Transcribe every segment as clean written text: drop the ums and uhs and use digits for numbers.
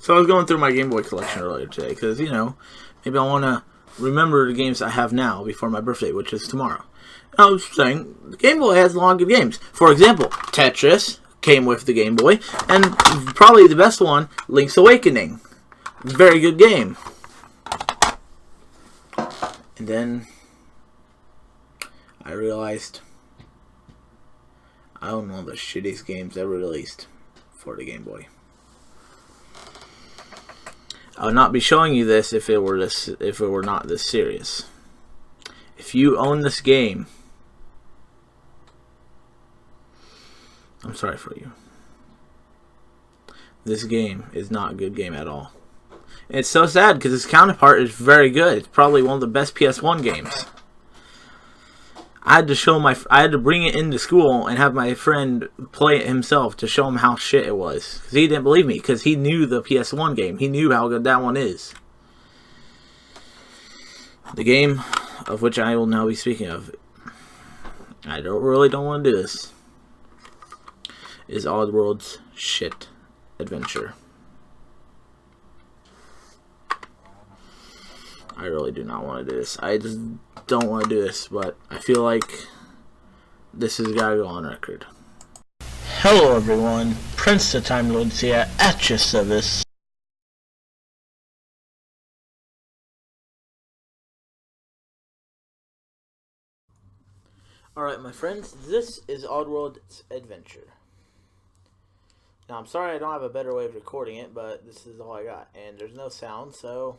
So I was going through my Game Boy collection earlier today because, you know, maybe I want to remember the games I have now before my birthday, which is tomorrow. And I was saying, the Game Boy has a lot of good games. For example, Tetris came with the Game Boy, and probably the best one, Link's Awakening. Very good game. And then I realized I own one of the shittiest games ever released for the Game Boy. I would not be showing you this if it were not this serious. If you own this game, I'm sorry for you. This game is not a good game at all. And it's so sad because its counterpart is very good. It's probably one of the best PS1 games. I had to bring it into school and have my friend play it himself to show him how shit it was. Because he didn't believe me, because he knew the PS1 game. He knew how good that one is. The game of which I will now be speaking of, I really don't want to do this, is Oddworld's shit adventure. I really do not want to do this. I just don't want to do this, but I feel like this has got to go on record. Hello everyone, Prince the Time Lords here at your service. Alright my friends, this is Oddworld's adventure. Now I'm sorry I don't have a better way of recording it, but this is all I got. And there's no sound, so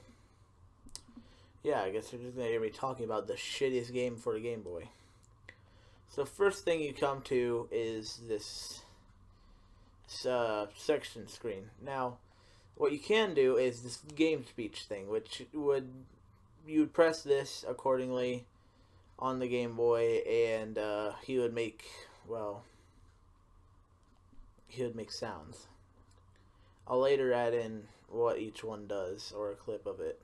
yeah, I guess you're just going to hear me talking about the shittiest game for the Game Boy. So first thing you come to is this section screen. Now, what you can do is this game speech thing, which you would press this accordingly on the Game Boy, and he would make sounds. I'll later add in what each one does, or a clip of it.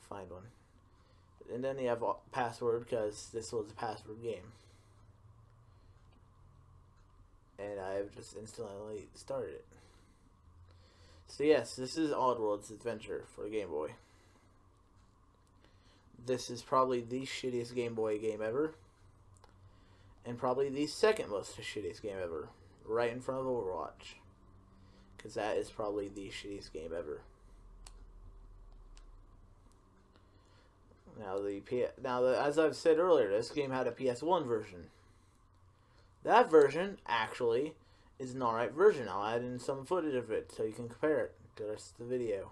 Find one. And then you have a password, because this was a password game. And I've just instantly started it. So yes, this is Oddworld's adventure for the Game Boy. This is probably the shittiest Game Boy game ever. And probably the second most shittiest game ever. Right in front of Overwatch. Because that is probably the shittiest game ever. Now, as I've said earlier, this game had a PS1 version. That version, actually, is an alright version. I'll add in some footage of it so you can compare it to the rest of the video.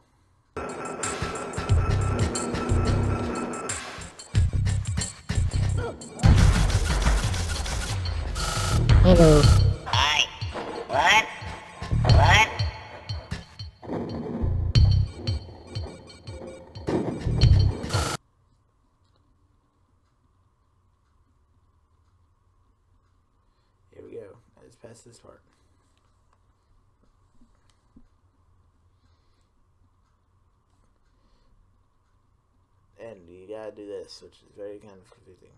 Hello. Hi. What? What? Here we go. I just passed this part. And you gotta do this, which is very kind of confusing.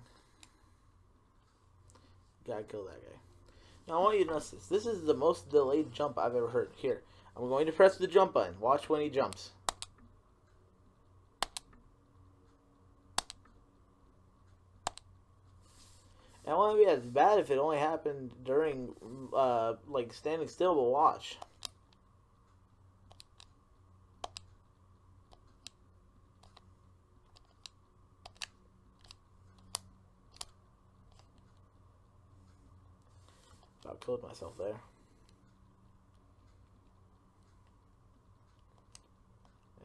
Gotta kill that guy. Now I want you to notice this. This is the most delayed jump I've ever heard. Here, I'm going to press the jump button. Watch when he jumps. And it wouldn't be as bad if it only happened during, like, standing still, but watch. I killed myself there.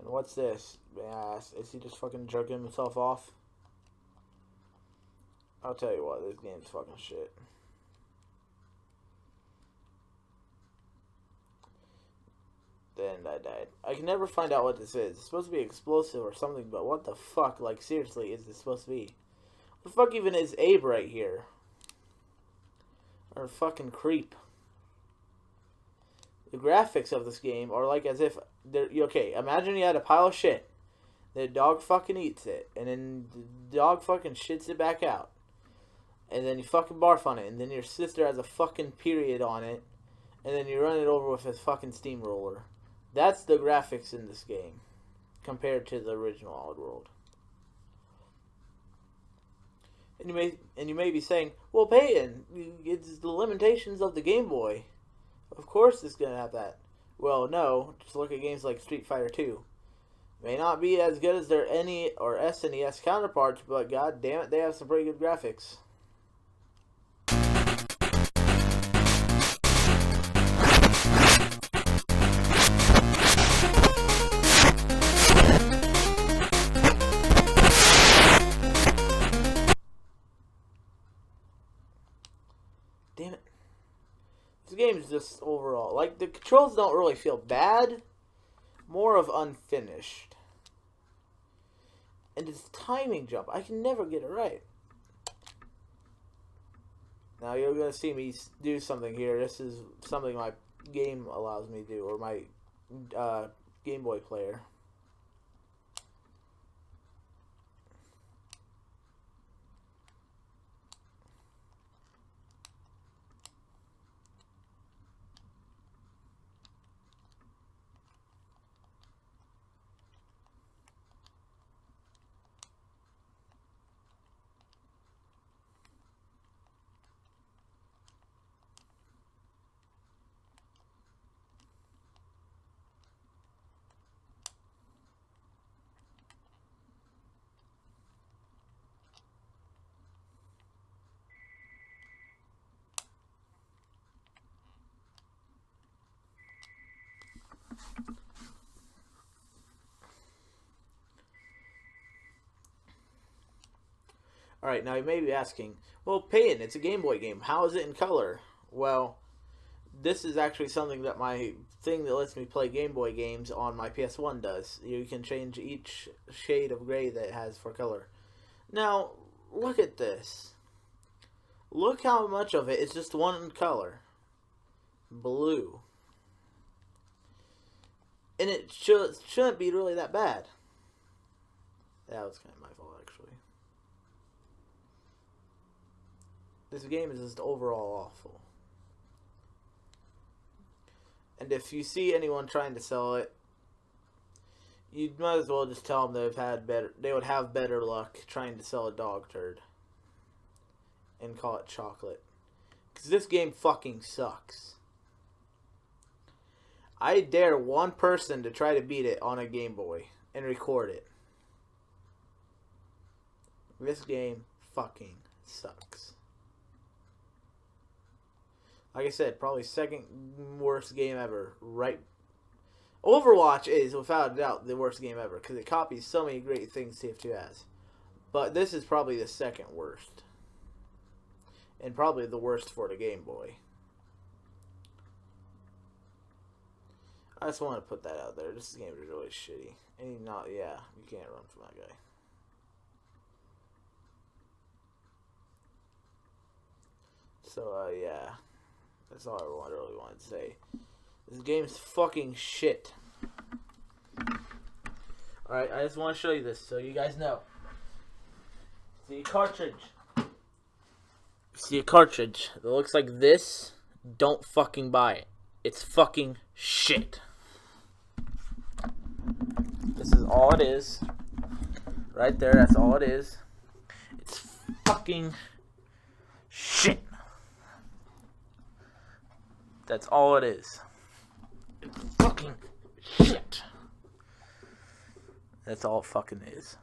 And what's this? Is he just fucking jerking himself off? I'll tell you what, this game's fucking shit. Then I died. I can never find out what this is. It's supposed to be explosive or something, but what the fuck, like, seriously, is this supposed to be? What the fuck even is Abe right here? are a fucking creep. The graphics of this game are like as if they're okay. Imagine you had a pile of shit. The dog fucking eats it, and then the dog fucking shits it back out, and then you fucking barf on it, and then your sister has a fucking period on it, and then you run it over with a fucking steamroller. That's the graphics in this game compared to the original Oddworld. And you may be saying, well, Peyton, it's the limitations of the Game Boy. Of course it's going to have that. Well, no. Just look at games like Street Fighter 2. May not be as good as their NE or SNES counterparts, but god damn it, they have some pretty good graphics. Damn it. This game is just overall, like, the controls don't really feel bad, more of unfinished. And this timing jump, I can never get it right. Now you're going to see me do something here. This is something my game allows me to do, or my Game Boy player. Alright, now you may be asking, well, Peyton, it's a Game Boy game. How is it in color? Well, this is actually something that my thing that lets me play Game Boy games on my PS1 does. You can change each shade of gray that it has for color. Now, look at this. Look how much of it is just one color. Blue. And it shouldn't be really that bad. That was kind of my fault, actually. This game is just overall awful. And if you see anyone trying to sell it, you might as well just tell them they would have better luck trying to sell a dog turd. And call it chocolate. Because this game fucking sucks. I dare one person to try to beat it on a Game Boy and record it. This game fucking sucks. Like I said, probably second worst game ever. Right? Overwatch is, without a doubt, the worst game ever because it copies so many great things TF2 has. But this is probably the second worst. And probably the worst for the Game Boy. I just want to put that out there. This game is really shitty. And you can't run from that guy. So, yeah. That's all I really wanted to say. This game's fucking shit. Alright, I just want to show you this so you guys know. See a cartridge. See a cartridge that looks like this? Don't fucking buy it. It's fucking shit. This is all it is. Right there, that's all it is. It's fucking shit. That's all it is. It's fucking shit. That's all it fucking is.